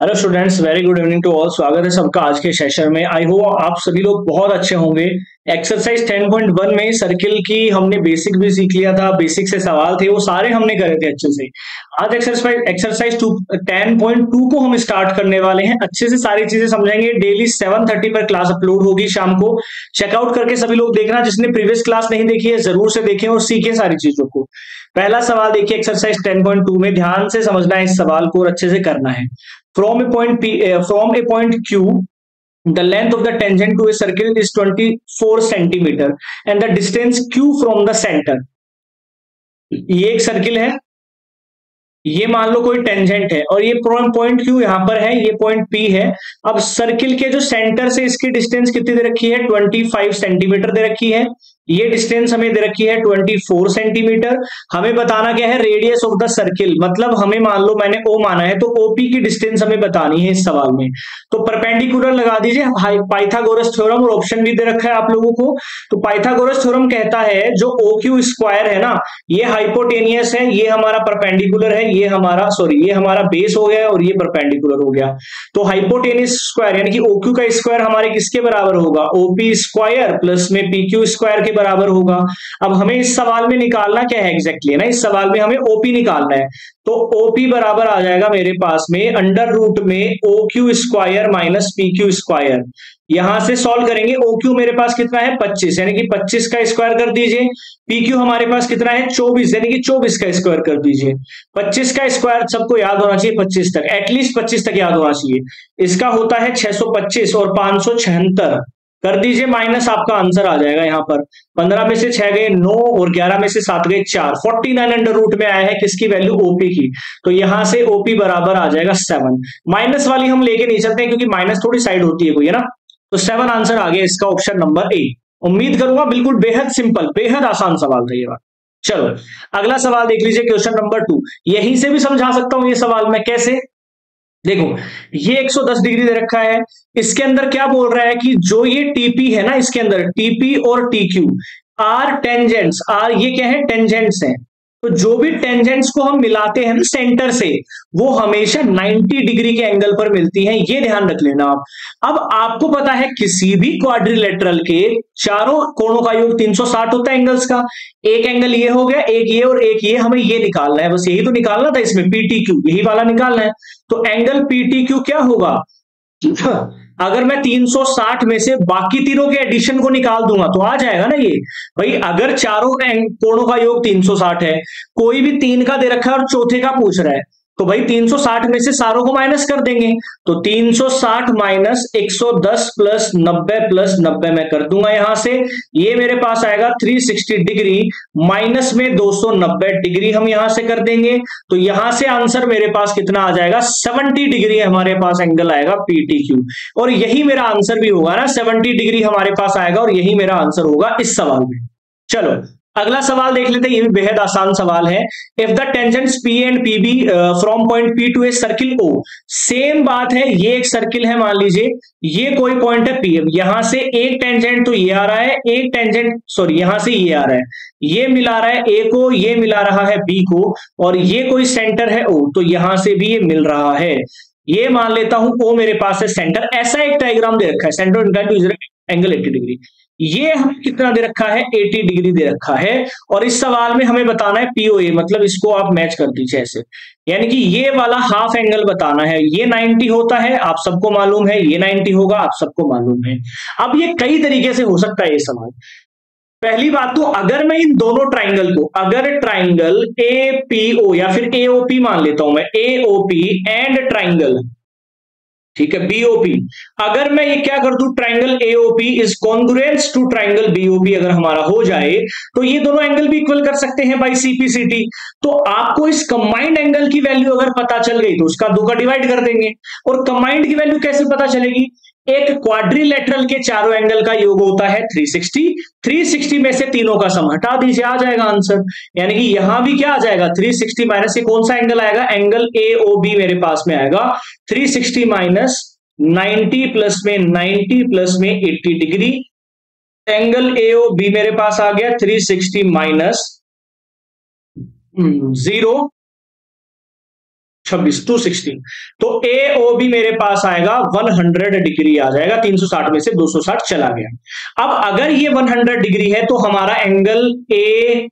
Hello students, very good evening to all. स्वागत है सबका आज के सेशन में। आई होप आप सभी लोग बहुत अच्छे होंगे। एक्सरसाइज 10.1 में सर्किल की हमने बेसिक भी सीख लिया था। बेसिक से सवाल थे वो सारे हमने करे थे अच्छे से। आज एक्सरसाइज एक्सरसाइज 10.2 को हम स्टार्ट करने वाले हैं। अच्छे से सारी चीजें समझेंगे। डेली 7:30 पर क्लास अपलोड होगी शाम को। चेकआउट करके सभी लोग देखना। जिसने प्रीवियस क्लास नहीं देखी है जरूर से देखें और सीखें सारी चीजों को। पहला सवाल देखिए एक्सरसाइज 10.2 में, ध्यान से समझना है इस सवाल को और अच्छे से करना है। From a point P, from a point Q, the length of the tangent to a circle is 24 centimeter and the distance Q from the center. ये एक सर्किल है, ये मान लो कोई टेंजेंट है और ये पॉइंट क्यू यहाँ पर है, ये पॉइंट पी है। अब सर्किल के जो सेंटर से इसकी डिस्टेंस कितनी दे रखी है? 25 सेंटीमीटर दे रखी है। ये डिस्टेंस हमें दे रखी है 24 सेंटीमीटर। हमें बताना क्या है? Radius of the circle. मतलब हमें मान लो मैंने ओ माना है तो ओपी की डिस्टेंस हमें बतानी है इस सवाल में। तो परपेंडिकुलर लगा दीजिए। पाइथागोरस थ्योरम और ऑप्शन भी दे रखा है आप लोगों को। तो पाइथागोरस थ्योरम कहता है जो ओ क्यू स्क्वायर है ना, ये हाइपोटेनियस है, ये हमारा परपेंडिकुलर है, ये हमारा बेस हो गया और ये परपेंडिकुलर हो गया। तो हाइपोटेनियस स्क्वायर यानी कि ओक्यू का स्क्वायर हमारे किसके बराबर होगा? ओपी स्क्वायर प्लस में पीक्यू स्क्वायर के बराबर होगा। अब हमें इस सवाल में निकालना क्या है एग्जैक्टली, ना इस सवाल में हमें ओपी निकालना है। तो ओपी बराबर आ जाएगा मेरे पास में अंडर रूट में o q square minus p q square. यहां से सॉल्व करेंगे। ओ क्यू मेरे पास कितना है? 25, यानी कि 25 का स्क्वायर कर दीजिए। पी क्यू हमारे पास कितना है? 24, यानी कि 24 का स्क्वायर कर दीजिए। 25 का स्क्वायर सबको याद होना चाहिए 25 तक, एटलीस्ट 25 तक याद होना चाहिए। इसका होता है 625 और 576 कर दीजिए माइनस, आपका आंसर आ जाएगा यहाँ पर। 15 में से 6 गए 9 और 11 में से 7 गए 4। 49 अंडर रूट में आया है किसकी वैल्यू? ओपी की। तो यहां से ओपी बराबर आ जाएगा 7। माइनस वाली हम लेके नहीं चलते क्योंकि माइनस थोड़ी साइड होती है कोई, है ना। तो 7 आंसर आ गया इसका, ऑप्शन नंबर ए। उम्मीद करूंगा बिल्कुल बेहद सिंपल, बेहद आसान सवाल था ये बात। चलो अगला सवाल देख लीजिए, क्वेश्चन नंबर 2। यहीं से भी समझा सकता हूं ये सवाल मैं। कैसे? देखो, ये 110 डिग्री दे रखा है। इसके अंदर क्या बोल रहा है कि जो ये टीपी है ना, इसके अंदर टीपी और टीक्यू आर टेंजेंट्स। आर ये क्या है? टेंजेंट्स हैं। तो जो भी टेंजेंट्स को हम मिलाते हैं ना सेंटर से, वो हमेशा 90 डिग्री के एंगल पर मिलती हैं। ये ध्यान रख लेना आप। अब आपको पता है किसी भी क्वाड्रिलेटरल के चारों कोणों का योग 360 होता है एंगल्स का। एक एंगल ये हो गया, एक ये और एक ये, हमें ये निकालना है। बस यही तो निकालना था इसमें, पीटीक्यू यही वाला निकालना है। तो एंगल पीटीक्यू क्या होगा? अगर मैं 360 में से बाकी तीनों के एडिशन को निकाल दूंगा तो आ जाएगा ना ये। भाई अगर चारों कोणों का योग 360 है, कोई भी 3 का दे रखा है और चौथे का पूछ रहा है, तो भाई 360 में से सारों को माइनस कर देंगे। तो 360 माइनस 110 प्लस 90 मैं कर दूंगा यहां से। ये मेरे पास आएगा 360 डिग्री माइनस में 290 डिग्री हम यहां से कर देंगे। तो यहां से आंसर मेरे पास कितना आ जाएगा? 70 डिग्री हमारे पास एंगल आएगा पीटीक्यू। और यही मेरा आंसर भी होगा ना, 70 डिग्री हमारे पास आएगा और यही मेरा आंसर होगा इस सवाल में। चलो अगला सवाल देख लेते हैं। ये भी बेहद आसान सवाल है। If the tangents p and p b from point p to a circle o. Same बात है, ये एक सर्किल है मान लीजिए, ये कोई पॉइंट है पी। यहां से एक टेंजेंट तो ये आ रहा है, एक टेंजेंट सॉरी यहां से ये आ रहा है, ये मिला रहा है ए को, ये मिला रहा है बी को, और ये कोई सेंटर है ओ, तो यहां से भी ये मिल रहा है। ये मान लेता हूं ओ मेरे पास है सेंटर। ऐसा एक डायग्राम दे रखा है, सेंटर एंगल 80 डिग्री। ये हमें कितना दे रखा है? 80 डिग्री दे रखा है। और इस सवाल में हमें बताना है पीओए, मतलब इसको आप मैच कर दीजिए ऐसे, यानी कि ये वाला हाफ एंगल बताना है। ये 90 होता है आप सबको मालूम है, ये 90 होगा आप सबको मालूम है। अब ये कई तरीके से हो सकता है ये सवाल। पहली बात तो अगर मैं इन दोनों ट्राइंगल को, अगर ट्राइंगल ए पी ओ या फिर एओपी मान लेता हूं मैं, एओपी एंड ट्राइंगल, ठीक है, बीओपी। अगर मैं ये क्या कर दूं, triangle AOP is congruence to triangle BOP अगर हमारा हो जाए, तो ये दोनों एंगल भी इक्वल कर सकते हैं बाई सीपीसीटी। तो आपको इस कंबाइंड एंगल की वैल्यू अगर पता चल गई तो उसका 2 का डिवाइड कर देंगे। और कंबाइंड की वैल्यू कैसे पता चलेगी? एक क्वाड्रिलेटरल के चारों एंगल का योग होता है 360। 360 में से तीनों का सम हटा दीजिए, आ जाएगा आंसर। यानी कि यहां भी क्या आ जाएगा? 360 माइनस, ये कौन सा एंगल आएगा? एंगल एओबी मेरे पास में आएगा। 360 माइनस 90 प्लस में 90 प्लस में 80 डिग्री। एंगल एओबी मेरे पास आ गया 360 माइनस 0 26 260। तो ए ओ बी मेरे पास आएगा 100 डिग्री आ जाएगा, 360 में से 260 चला गया। अब अगर ये 100 डिग्री है तो हमारा एंगल ए,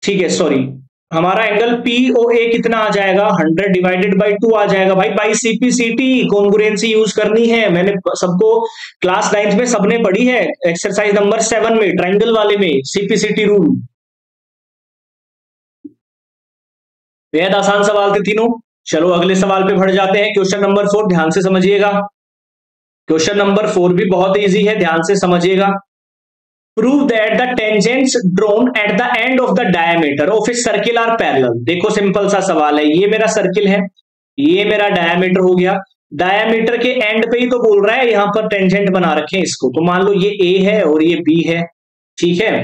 ठीक है सॉरी, हमारा एंगल पीओए कितना आ जाएगा, 100 डिवाइडेड बाई 2 आ जाएगा भाई। बाई सीपीसीटी कॉन्ग्रुएंसी यूज करनी है, मैंने सबको क्लास 9th में सबने पढ़ी है, एक्सरसाइज नंबर 7 में ट्रायंगल वाले में सीपीसीटी रूल। बेहद आसान सवाल थे तीनों। चलो अगले सवाल पे बढ़ जाते हैं। क्वेश्चन नंबर 4 ध्यान से समझिएगा। क्वेश्चन नंबर 4 भी बहुत इजी है, ध्यान से समझिएगा। Prove that the tangents drawn at the end of the diameter of a circle are parallel. देखो सिंपल सा सवाल है, ये मेरा सर्किल है, ये मेरा डायमीटर हो गया, डायमीटर के एंड पे ही तो बोल रहा है, यहां पर टेंजेंट बना रखे हैं इसको। तो मान लो ये ए है और ये बी है, ठीक है,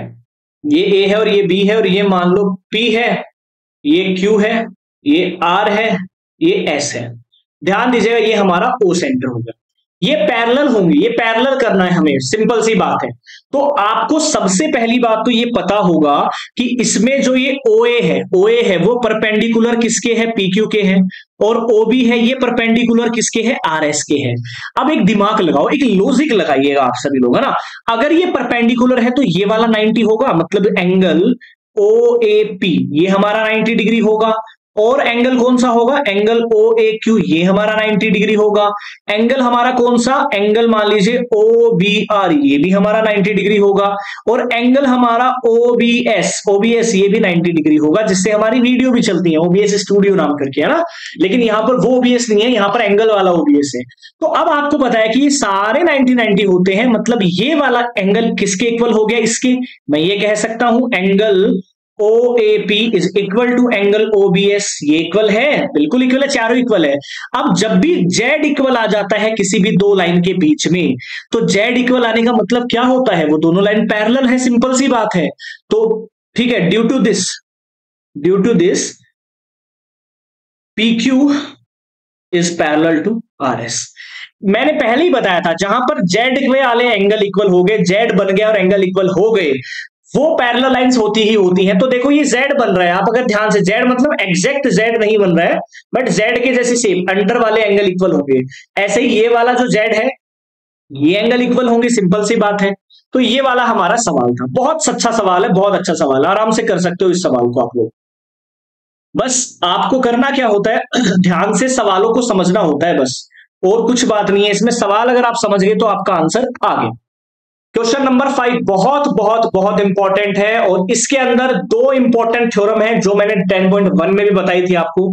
ये ए है और ये बी है, और ये मान लो पी है, ये क्यू है, ये आर है, ये एस है। ध्यान दीजिएगा ये हमारा ओ सेंटर हो गया। ये पैरेलल होंगे, ये पैरेलल करना है हमें, सिंपल सी बात है। तो आपको सबसे पहली बात तो ये पता होगा कि इसमें जो ये ओए है वो परपेंडिकुलर किसके है, पीक्यू के है, और ओबी है ये परपेंडिकुलर किसके है, आरएस के है। अब एक दिमाग लगाओ, एक लॉजिक लगाइएगा आप सभी लोग, है ना। अगर ये परपेंडिकुलर है तो ये वाला 90 होगा, मतलब एंगल ओ ए पी ये हमारा 90 डिग्री होगा। और एंगल कौन सा होगा, एंगल ओ ए क्यू ये हमारा 90 डिग्री होगा। एंगल हमारा कौन सा, एंगल मान लीजिए ओ बी आर ये भी हमारा 90 डिग्री होगा। और एंगल हमारा ओबीएस ये भी 90 डिग्री होगा, जिससे हमारी वीडियो भी चलती है, ओबीएस स्टूडियो नाम करके, है ना। लेकिन यहां पर वो ओबीएस नहीं है, यहां पर एंगल वाला ओबीएस है। तो अब आपको पता है कि ये सारे 90-90 होते हैं, मतलब ये वाला एंगल किसके इक्वल हो गया, इसके। मैं ये कह सकता हूं angle OAP is equal to angle OBS, ये इक्वल है, बिल्कुल इक्वल है, चारों इक्वल है। अब जब भी Z इक्वल आ जाता है किसी भी दो लाइन के बीच में, तो Z इक्वल आने का मतलब क्या होता है, वो दोनों लाइन पैरेलल है, सिंपल सी बात है। तो ठीक है, due to this PQ is parallel to RS। मैंने पहले ही बताया था, जहां पर Z वाले एंगल इक्वल हो गए, Z बन गया और एंगल इक्वल हो गए, वो पैरेलल लाइंस होती ही होती हैं। तो देखो ये Z बन रहा है, आप अगर ध्यान से, Z मतलब एग्जैक्ट Z नहीं बन रहा है, बट Z के जैसी शेप, अंडर वाले एंगल इक्वल होंगे। ऐसे ही ये वाला जो Z है, ये एंगल इक्वल होंगे, सिंपल सी बात है। तो ये वाला हमारा सवाल था, बहुत अच्छा सवाल है, बहुत अच्छा सवाल है, आराम से कर सकते हो इस सवाल को आप लोग। बस आपको करना क्या होता है, ध्यान से सवालों को समझना होता है बस, और कुछ बात नहीं है इसमें। सवाल अगर आप समझ गए तो आपका आंसर आ गया। क्वेश्चन नंबर 5 बहुत बहुत बहुत इंपॉर्टेंट है, और इसके अंदर दो इंपॉर्टेंट थ्योरम है जो मैंने 10.1 में भी बताई थी आपको।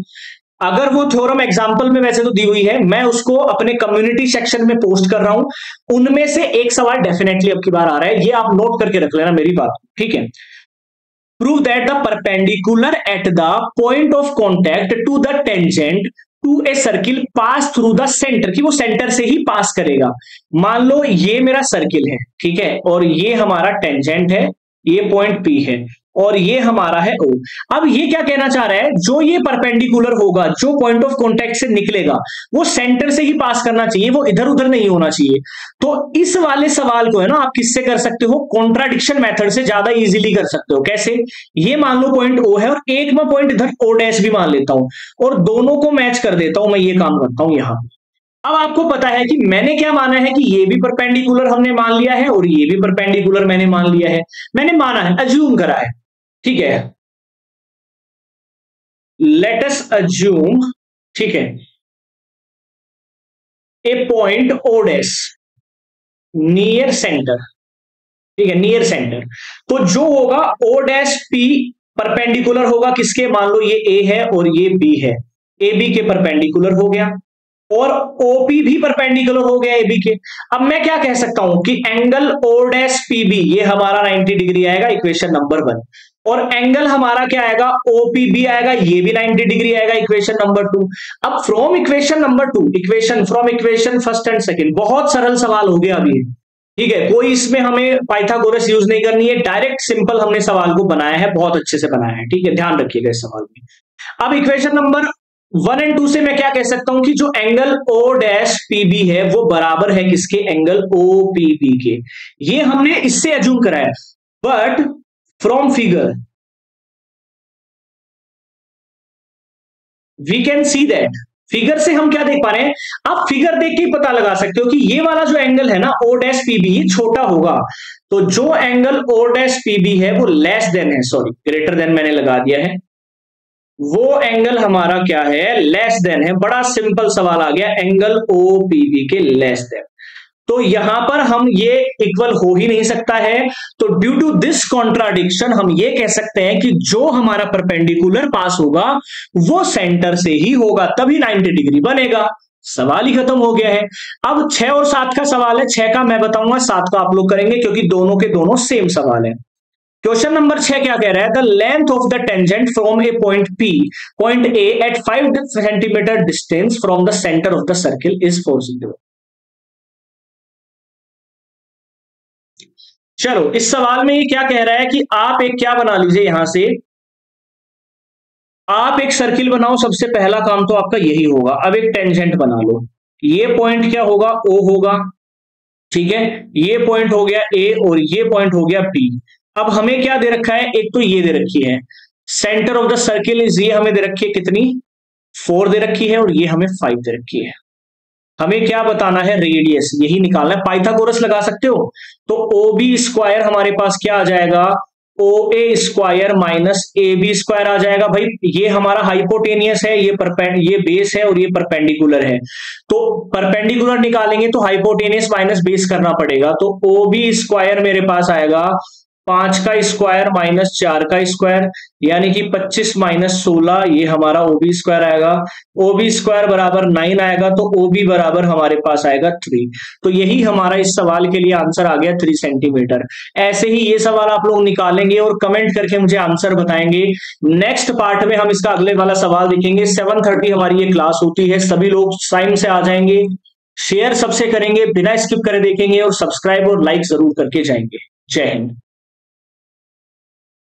अगर वो थ्योरम एग्जांपल में वैसे तो दी हुई है, मैं उसको अपने कम्युनिटी सेक्शन में पोस्ट कर रहा हूं, उनमें से एक सवाल डेफिनेटली अब की बार आ रहा है, ये आप नोट करके रख लेना मेरी बात, ठीक है। Prove that the perpendicular at the point of contact to the tangent to a circle pass through the centre, कि वो सेंटर से ही पास करेगा। मान लो ये मेरा सर्किल है, ठीक है, और ये हमारा टेंजेंट है, ये पॉइंट P है, और ये हमारा है O। अब ये क्या कहना चाह रहा है, जो ये परपेंडिकुलर होगा, जो पॉइंट ऑफ कॉन्टैक्ट से निकलेगा, वो सेंटर से ही पास करना चाहिए, वो इधर उधर नहीं होना चाहिए। तो इस वाले सवाल को है ना आप किससे कर सकते हो, कॉन्ट्राडिक्शन मेथड से ज्यादा इजीली कर सकते हो। कैसे, ये मान लो पॉइंट O है और एक मैं पॉइंट इधर O' भी मान लेता हूं, और दोनों को मैच कर देता हूं, मैं ये काम करता हूं यहां। अब आपको पता है कि मैंने क्या माना है, कि ये भी परपेंडिकुलर हमने मान लिया है और ये भी परपेंडिकुलर मैंने मान लिया है, मैंने माना है, अज्यूम करा है, ठीक है। लेट अस अज्यूम, ठीक है, ए पॉइंट O' नियर सेंटर, ठीक है, नियर सेंटर। तो जो होगा O' परपेंडिकुलर होगा किसके, मान लो ये A है और ये B है, AB के परपेंडिकुलर हो गया, और OP भी परपेंडिकुलर हो गया AB के। अब मैं क्या कह सकता हूं कि एंगल O'PB ये हमारा 90 डिग्री आएगा, इक्वेशन नंबर 1। और एंगल हमारा क्या आएगा, OPB आएगा, ये भी 90 डिग्री आएगा, इक्वेशन नंबर 2। अब from equation number 2, from equation first and second, बहुत सरल सवाल हो गया अभी, ठीक है। कोई इसमें हमें पाइथागोरस यूज नहीं करनी है, डायरेक्ट सिंपल हमने सवाल को बनाया है, बहुत अच्छे से बनाया है, ठीक है, ध्यान रखिएगा इस सवाल में। अब इक्वेशन नंबर 1 और 2 से मैं क्या कह सकता हूं कि जो एंगल O'PB है वो बराबर है किसके, एंगल OPB के। ये हमने इससे अज्यूम करा है, but from figure we can see that. Figure से हम क्या देख पा रहे हैं, आप फिगर देख के पता लगा सकते हो कि ये वाला जो एंगल है ना ओ डैश पीबी, ये छोटा होगा। तो जो एंगल ओ डैश पीबी है वो लेस देन है, सॉरी ग्रेटर देन मैंने लगा दिया है, वो एंगल हमारा क्या है, लेस देन है। बड़ा सिंपल सवाल आ गया, एंगल ओ पीबी के लेस देन। तो यहां पर हम ये इक्वल हो ही नहीं सकता है। तो ड्यू टू दिस कॉन्ट्राडिक्शन हम ये कह सकते हैं कि जो हमारा परपेंडिकुलर पास होगा वो सेंटर से ही होगा, तभी 90 डिग्री बनेगा। सवाल ही खत्म हो गया है। अब 6 और 7 का सवाल है, 6 का मैं बताऊंगा, 7 का आप लोग करेंगे क्योंकि दोनों के दोनों सेम सवाल है। क्वेश्चन नंबर 6 क्या कह रहा है, the length of the tangent from a point A at 5 centimetre distance from the centre of the circle is 4 चलो इस सवाल में ये क्या कह रहा है कि आप एक क्या बना लीजिए, यहां से आप एक सर्किल बनाओ। सबसे पहला काम तो आपका यही होगा। अब एक टेंजेंट बना लो, ये पॉइंट क्या होगा, ओ होगा, ठीक है, ये पॉइंट हो गया ए और ये पॉइंट हो गया बी। अब हमें क्या दे रखा है, एक तो ये दे रखी है centre of the circle is, ये हमें दे रखी है कितनी, 4 दे रखी है, और ये हमें 5 दे रखी है। हमें क्या बताना है, रेडियस, यही निकालना है। पाइथागोरस लगा सकते हो, तो ओ बी स्क्वायर हमारे पास क्या आ जाएगा, O A square minus A B square आ जाएगा। भाई ये हमारा हाइपोटेनियस है, ये बेस है और ये परपेंडिकुलर है, तो परपेंडिकुलर निकालेंगे तो हाइपोटेनियस माइनस बेस करना पड़ेगा। तो ओ बी स्क्वायर मेरे पास आएगा 5 का स्क्वायर माइनस 4 का स्क्वायर, यानी कि 25 माइनस 16, ये हमारा ओबी स्क्वायर आएगा। ओबी स्क्वायर बराबर 9 आएगा, तो ओबी बराबर हमारे पास आएगा 3। तो यही हमारा इस सवाल के लिए आंसर आ गया 3 सेंटीमीटर। ऐसे ही ये सवाल आप लोग निकालेंगे और कमेंट करके मुझे आंसर बताएंगे। नेक्स्ट पार्ट में हम इसका अगले वाला सवाल देखेंगे। 7:30 हमारी ये क्लास होती है, सभी लोग टाइम से आ जाएंगे, शेयर सबसे करेंगे, बिना स्किप करे देखेंगे और सब्सक्राइब और लाइक जरूर करके जाएंगे। जय हिंद।